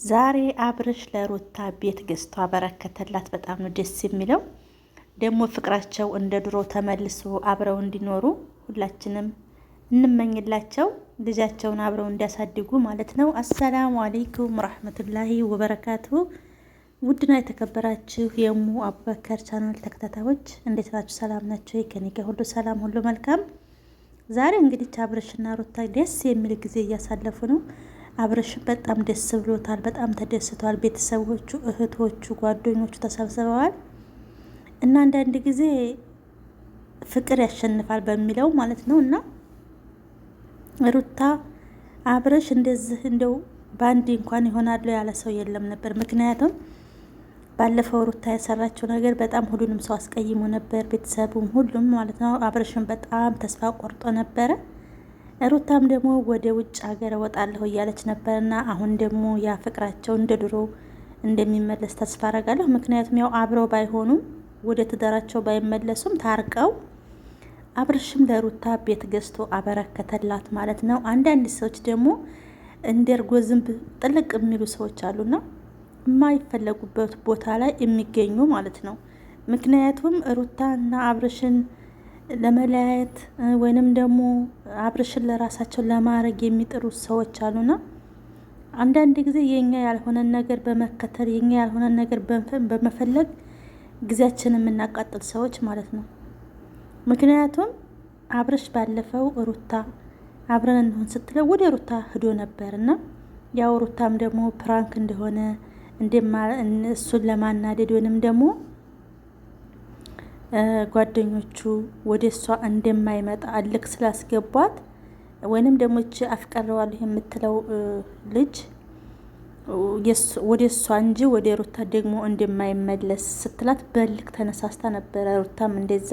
ዛሬ አብርሽ ለሩታ ቤት ገዝቶ አበረከተላት። በጣም ነው ደስ የሚለው። ደግሞ ፍቅራቸው እንደ ድሮ ተመልሶ አብረው እንዲኖሩ ሁላችንም እንመኝላቸው። ልጃቸውን አብረው እንዲያሳድጉ ማለት ነው። አሰላሙ አለይኩም ረህመቱላሂ ወበረካቱ። ውድና የተከበራችሁ የሙ አቡበከር ቻናል ተከታታዮች እንዴት ናችሁ? ሰላም ናችሁ? ከኔ ጋር ሁሉ ሰላም፣ ሁሉ መልካም። ዛሬ እንግዲህ አብርሽና ሩታ ደስ የሚል ጊዜ እያሳለፉ ነው። አብርሽ በጣም ደስ ብሎታል። በጣም ተደስቷል። ቤተሰቦቹ፣ እህቶቹ፣ ጓደኞቹ ተሰብስበዋል እና አንዳንድ ጊዜ ፍቅር ያሸንፋል በሚለው ማለት ነው እና ሩታ አብርሽ እንደዚህ እንደው ባንዲ እንኳን ይሆናሉ ያለ ሰው የለም ነበር። ምክንያቱም ባለፈው ሩታ የሰራችው ነገር በጣም ሁሉንም ሰው አስቀይሞ ነበር፣ ቤተሰቡም ሁሉም ማለት ነው። አብርሽን በጣም ተስፋ ቆርጦ ነበረ። ሩታም ደግሞ ወደ ውጭ ሀገር እወጣለሁ እያለች ነበርና አሁን ደግሞ ያ ፍቅራቸው እንደ ድሮ እንደሚመለስ ተስፋ አረጋለሁ። ምክንያቱም ያው አብረው ባይሆኑም ወደ ትዳራቸው ባይመለሱም ታርቀው አብርሽም ለሩታ ቤት ገዝቶ አበረከተላት ማለት ነው። አንዳንድ ሰዎች ደግሞ እንደ እርጎ ዝንብ ጥልቅ የሚሉ ሰዎች አሉና የማይፈለጉበት ቦታ ላይ የሚገኙ ማለት ነው። ምክንያቱም ሩታና አብርሽን ለመለያየት ወይንም ደግሞ አብርሽን ለራሳቸው ለማድረግ የሚጥሩ ሰዎች አሉና አንዳንድ ጊዜ የኛ ያልሆነን ነገር በመከተል የኛ ያልሆነን ነገር በመፈለግ ጊዜያችንን የምናቃጥል ሰዎች ማለት ነው። ምክንያቱም አብርሽ ባለፈው ሩታ አብረን እንሆን ስትለው ወደ ሩታ ሂዶ ነበርና ያው ሩታም ደግሞ ፕራንክ እንደሆነ እሱን ለማናደድ ወይንም ደግሞ ጓደኞቹ ወደ እሷ እንደማይመጣ አልክ ስላስገቧት ወይንም ደግሞ እቺ አፍቀረዋለሁ የምትለው ልጅ ወደ እሷ እንጂ ወደ ሩታ ደግሞ እንደማይመለስ ስትላት በልክ ተነሳስታ ነበረ። ሩታም እንደዛ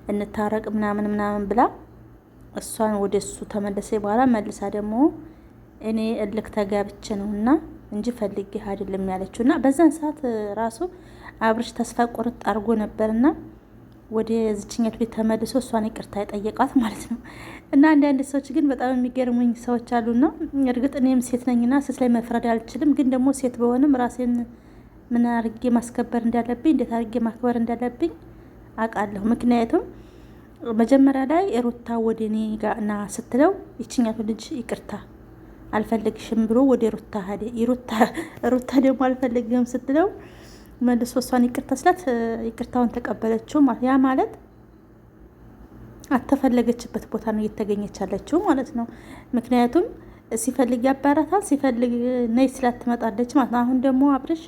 እንታረቅ ምናምን ብላ እሷን ወደ እሱ ተመለሰ። በኋላ መልሳ ደግሞ እኔ እልክ ተጋብቼ ነውና እንጂ ፈልጌ አይደለም ያለችው እና በዛን ሰዓት ራሱ አብርሽ ተስፋ ቁርጥ አድርጎ ነበርና ወደ ዝችኛት ቤት ተመልሶ እሷን ይቅርታ የጠየቃት ማለት ነው። እና አንዳንድ ሰዎች ግን በጣም የሚገርሙኝ ሰዎች አሉና እርግጥ እኔም ሴት ነኝና ሴት ላይ መፍረድ አልችልም። ግን ደግሞ ሴት በሆንም ራሴን ምን አርጌ ማስከበር እንዳለብኝ፣ እንዴት አርጌ ማክበር እንዳለብኝ አውቃለሁ። ምክንያቱም መጀመሪያ ላይ ሩታ ወደ እኔ ጋር ና ስትለው ይችኛቱ ልጅ ይቅርታ አልፈልግሽም ብሎ ወደ ሩታ ሄደ። ሩታ ደግሞ አልፈልግም ስትለው መልሶ እሷን ይቅርታ ስላት ይቅርታውን ተቀበለችው ማለት ያ ማለት አተፈለገችበት ቦታ ነው እየተገኘች ያለችው ማለት ነው። ምክንያቱም ሲፈልግ ያባራታል፣ ሲፈልግ ነይ ስላት ትመጣለች ማለት ነው። አሁን ደግሞ አብርሽ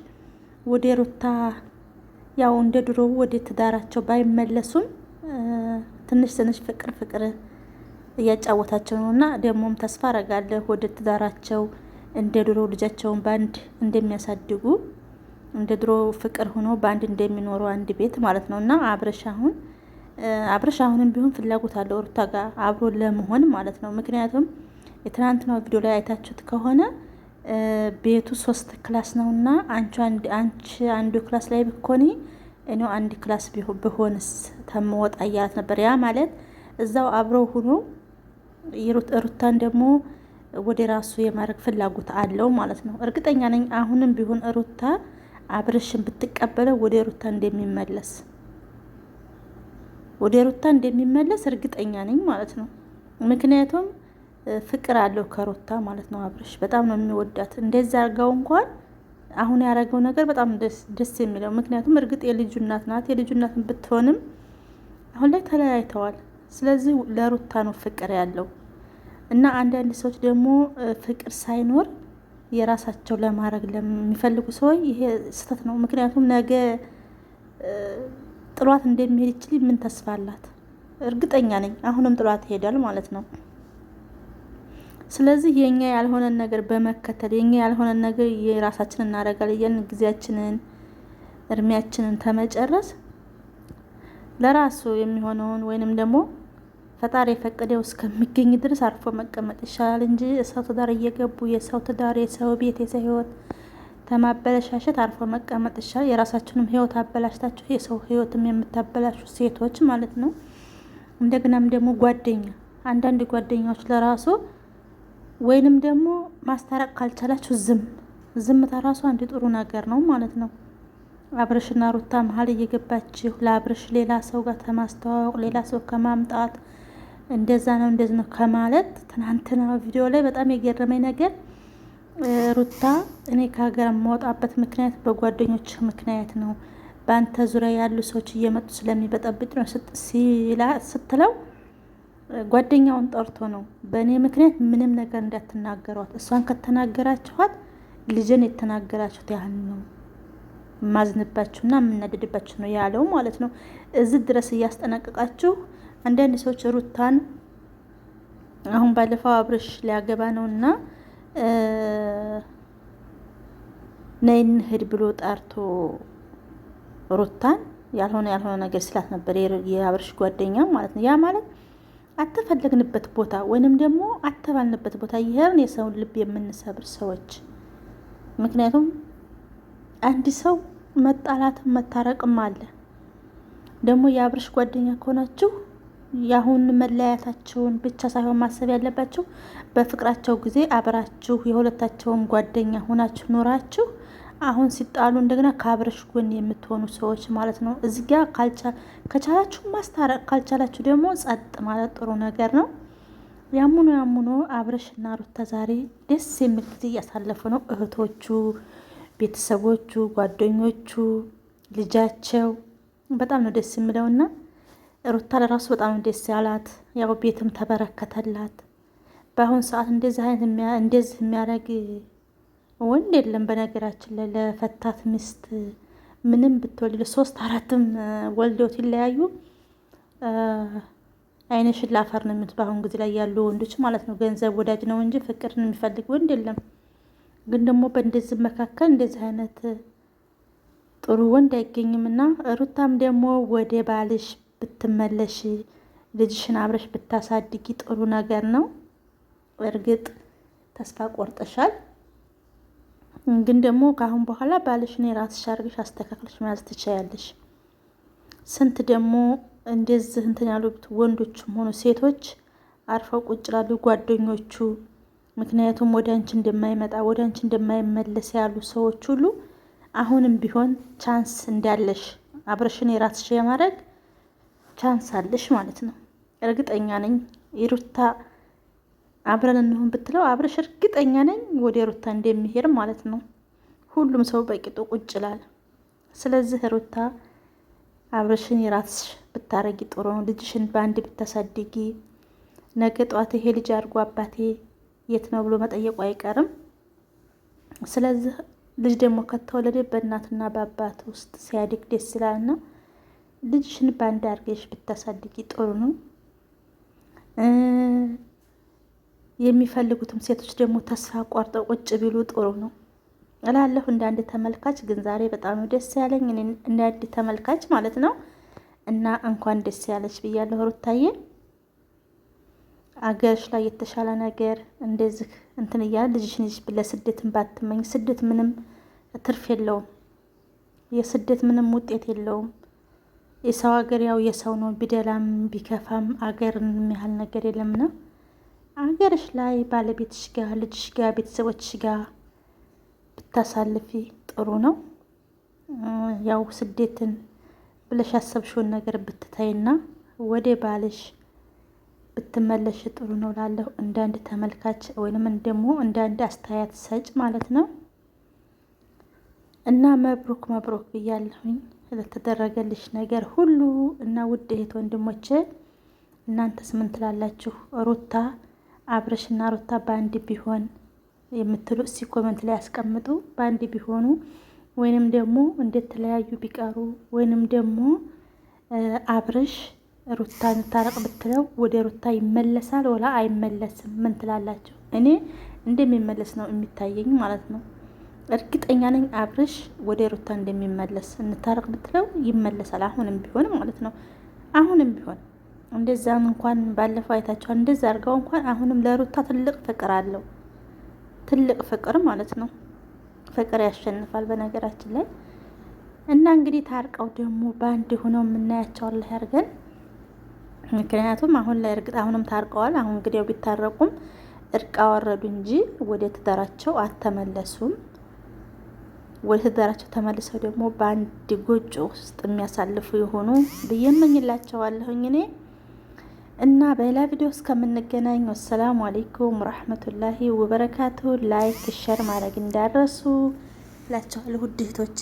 ወደ ሩታ ያው እንደ ድሮ ወደ ትዳራቸው ባይመለሱም ትንሽ ፍቅር እያጫወታቸው ነው እና ደግሞም ተስፋ አረጋለሁ ወደ ትዳራቸው እንደ ድሮ ልጃቸውን ባንድ እንደሚያሳድጉ እንደ ድሮ ፍቅር ሆኖ ባንድ እንደሚኖሩ አንድ ቤት ማለት ነው። እና አብርሽ አሁንም ቢሆን ፍላጎት አለው ሩታ ጋር አብሮ ለመሆን ማለት ነው። ምክንያቱም የትናንትናው ቪዲዮ ላይ አይታችሁት ከሆነ ቤቱ 3 ክላስ ነውና አንቺ አንዱ ክላስ ላይ ብኮኒ እኔ አንድ ክላስ ብሆንስ ተመወጣ እያላት ነበር። ያ ማለት እዛው አብረው ሆኖ ሩታን ደግሞ ወደ ራሱ የማድረግ ፍላጎት አለው ማለት ነው። እርግጠኛ ነኝ አሁንም ቢሆን ሩታ አብርሽን ብትቀበለው ወደ ሩታ እንደሚመለስ እርግጠኛ ነኝ ማለት ነው። ምክንያቱም ፍቅር አለው ከሩታ ማለት ነው። አብርሽ በጣም ነው የሚወዳት። እንደዛ አርጋው እንኳን አሁን ያደረገው ነገር በጣም ደስ የሚለው ምክንያቱም እርግጥ የልጁ እናት ናት። የልጁ እናትን ብትሆንም አሁን ላይ ተለያይተዋል። ስለዚህ ለሩታ ነው ፍቅር ያለው እና አንዳንድ ሰዎች ደግሞ ፍቅር ሳይኖር የራሳቸው ለማድረግ ለሚፈልጉ ሰዎች ይሄ ስህተት ነው። ምክንያቱም ነገ ጥሏት እንደሚሄድ ይችል ምን ተስፋ አላት? እርግጠኛ ነኝ አሁንም ጥሏት ይሄዳል ማለት ነው። ስለዚህ የኛ ያልሆነን ነገር በመከተል የኛ ያልሆነን ነገር የራሳችንን እናደርጋለን እያልን ጊዜያችንን እድሜያችንን ተመጨረስ ለራሱ የሚሆነውን ወይንም ደግሞ ፈጣሪ የፈቀደው እስከሚገኝ ድረስ አርፎ መቀመጥ ይሻላል እንጂ የሰው ትዳር እየገቡ የሰው ትዳር፣ የሰው ቤት፣ የሰው ህይወት ተማበለሻሸት አርፎ መቀመጥ ይሻላል። የራሳችሁንም ህይወት አበላሽታችሁ የሰው ህይወትም የምታበላሹ ሴቶች ማለት ነው። እንደገናም ደግሞ አንዳንድ ጓደኛዎች ለራሱ ወይንም ደግሞ ማስታረቅ ካልቻላችሁ ዝም ዝምታ ራሱ አንድ ጥሩ ነገር ነው ማለት ነው። አብርሽና ሩታ መሀል እየገባችሁ ለአብርሽ ሌላ ሰው ጋር ከማስተዋወቅ ሌላ ሰው ከማምጣት እንደዛ ነው እንደዚህ ነው ከማለት፣ ትናንትና ቪዲዮ ላይ በጣም የገረመኝ ነገር ሩታ እኔ ከሀገር የማወጣበት ምክንያት በጓደኞች ምክንያት ነው፣ በአንተ ዙሪያ ያሉ ሰዎች እየመጡ ስለሚበጠብጥ ነው ስትለው ጓደኛውን ጠርቶ ነው በእኔ ምክንያት ምንም ነገር እንዳትናገሯት፣ እሷን ከተናገራችኋት ልጅን የተናገራችሁት ያህል ነው ማዝንባችሁና የምናደድባችሁ ነው ያለው ማለት ነው። እዚህ ድረስ እያስጠነቀቃችሁ አንዳንድ ሰዎች ሩታን አሁን ባለፈው አብርሽ ሊያገባ ነውና ነይ እንሂድ ብሎ ጠርቶ ሩታን ያልሆነ ነገር ስላት ነበር የአብርሽ ጓደኛ ማለት ነው። ያ ማለት አተፈለግንበት ቦታ ወይንም ደግሞ አተባልንበት ቦታ ይሄን የሰውን ልብ የምንሰብር ሰዎች። ምክንያቱም አንድ ሰው መጣላትም መታረቅም አለ። ደግሞ የአብርሽ ጓደኛ ከሆናችሁ የአሁን መለያየታቸውን ብቻ ሳይሆን ማሰብ ያለባችሁ በፍቅራቸው ጊዜ አብራችሁ የሁለታቸውን ጓደኛ ሆናችሁ ኖራችሁ አሁን ሲጣሉ እንደገና ከአብርሽ ጎን የምትሆኑ ሰዎች ማለት ነው። እዚህ ጋር ከቻላችሁ ማስታረቅ፣ ካልቻላችሁ ደግሞ ጸጥ ማለት ጥሩ ነገር ነው። ያሙኑ አብርሽና ሩታ ዛሬ ደስ የሚል ጊዜ እያሳለፉ ነው። እህቶቹ፣ ቤተሰቦቹ፣ ጓደኞቹ፣ ልጃቸው በጣም ነው ደስ የሚለውና ሩታ ለራሱ በጣም ደስ ያላት፣ ያው ቤትም ተበረከተላት። በአሁን ሰዓት እንደዚህ የሚያደርግ ወንድ የለም። በነገራችን ላይ ለፈታት ሚስት ምንም ብትወልድ 3-4ም ወልደው ሲለያዩ አይነሽን ላፈር ነው የምት በአሁን ጊዜ ላይ ያሉ ወንዶች ማለት ነው። ገንዘብ ወዳጅ ነው እንጂ ፍቅርን የሚፈልግ ወንድ የለም። ግን ደግሞ በእንደዚህ መካከል እንደዚህ አይነት ጥሩ ወንድ አይገኝም እና ሩታም ደግሞ ወደ ባልሽ ብትመለሽ ልጅሽን አብረሽ ብታሳድጊ ጥሩ ነገር ነው። እርግጥ ተስፋ ቆርጠሻል፣ ግን ደግሞ ከአሁን በኋላ ባልሽን የራስሽ አድርገሽ አስተካክለሽ መያዝ ትችያለሽ። ስንት ደግሞ እንደዚህ እንትን ያሉት ወንዶችም ሆኑ ሴቶች አርፈው ቁጭ ላሉ ጓደኞቹ፣ ምክንያቱም ወደ አንቺ እንደማይመጣ ወደ አንቺ እንደማይመለስ ያሉ ሰዎች ሁሉ አሁንም ቢሆን ቻንስ እንዳለሽ አብረሽን የራስሽ የማድረግ ቻንስ አለሽ ማለት ነው። እርግጠኛ ነኝ የሩታ አብረን እንሁን ብትለው አብረሽ እርግጠኛ ነኝ ወደ ሩታ እንደሚሄድ ማለት ነው። ሁሉም ሰው በቂጡ ቁጭ ይላል። ስለዚህ ሩታ አብረሽን የራስሽ ብታረጊ ጥሩ ነው። ልጅሽን በአንድ ብታሳድጊ ነገ ጧት ይሄ ልጅ አድርጎ አባቴ የት ነው ብሎ መጠየቁ አይቀርም። ስለዚህ ልጅ ደግሞ ከተወለደ በእናትና በአባት ውስጥ ሲያድግ ደስ ይላልና ልጅሽን በአንድ አድርገሽ ብታሳድጊ ጥሩ ነው። የሚፈልጉትም ሴቶች ደግሞ ተስፋ ቆርጠው ቁጭ ቢሉ ጥሩ ነው እላለሁ እንደ አንድ ተመልካች። ግን ዛሬ በጣም ነው ደስ ያለኝ እንደ አንድ ተመልካች ማለት ነው። እና እንኳን ደስ ያለች ብያለሁ ሩታዬ። አገርሽ ላይ የተሻለ ነገር እንደዚህ እንትን እያለ ልጅሽን ለስደትን ባትመኝ። ስደት ምንም ትርፍ የለውም። የስደት ምንም ውጤት የለውም። የሰው ሀገር ያው የሰው ነው። ቢደላም ቢከፋም አገርን የሚያህል ነገር የለምና አገርሽ ላይ ባለቤትሽ ጋር ልጅሽ ጋር ቤተሰቦችሽ ጋር ብታሳልፊ ጥሩ ነው። ያው ስደትን ብለሽ ያሰብሽውን ነገር ብትታይና ወደ ባልሽ ብትመለሽ ጥሩ ነው ላለሁ እንደ አንድ ተመልካች ወይንም ደግሞ እንደ አንድ አስተያየት ሰጭ ማለት ነው። እና መብሩክ ብያለሁኝ ለተደረገልሽ ነገር ሁሉ። እና ውድ እህት ወንድሞቼ እናንተስ ምን ትላላችሁ? ሩታ አብርሽና ሩታ በአንድ ቢሆን የምትሉ እስኪ ኮሜንት ላይ ያስቀምጡ። በአንድ ቢሆኑ ወይንም ደግሞ እንደተለያዩ ቢቀሩ ወይንም ደግሞ አብርሽ ሩታ ታረቅ ብትለው ወደ ሩታ ይመለሳል ወላ አይመለስም? ምን ትላላችሁ? እኔ እንደሚመለስ ነው የሚታየኝ ማለት ነው። እርግጠኛ ነኝ አብርሽ ወደ ሩታ እንደሚመለስ። እንታረቅ ብትለው ይመለሳል፣ አሁንም ቢሆን ማለት ነው። አሁንም ቢሆን እንደዛም እንኳን ባለፈው አይታችኋል፣ እንደዛ አድርገው እንኳን አሁንም ለሩታ ትልቅ ፍቅር አለው፣ ትልቅ ፍቅር ማለት ነው። ፍቅር ያሸንፋል በነገራችን ላይ። እና እንግዲህ ታርቀው ደግሞ በአንድ ሆነው የምናያቸው አላህ ያርገን። ምክንያቱም አሁን ላይ እርግጥ አሁንም ታርቀዋል። አሁን እንግዲህ ቢታረቁም እርቅ አወረዱ እንጂ ወደ ትዳራቸው አልተመለሱም። ወደ ትዳራቸው ተመልሰው ደግሞ በአንድ ጎጆ ውስጥ የሚያሳልፉ የሆኑ ብዬ እመኝላቸዋለሁኝ እኔ። እና በሌላ ቪዲዮ እስከምንገናኝ ወሰላሙ አለይኩም ወራህመቱላሂ ወበረካቱ። ላይክ ሸር ማድረግ እንዳረሱ እላችኋለሁ ውድ እህቶቼ።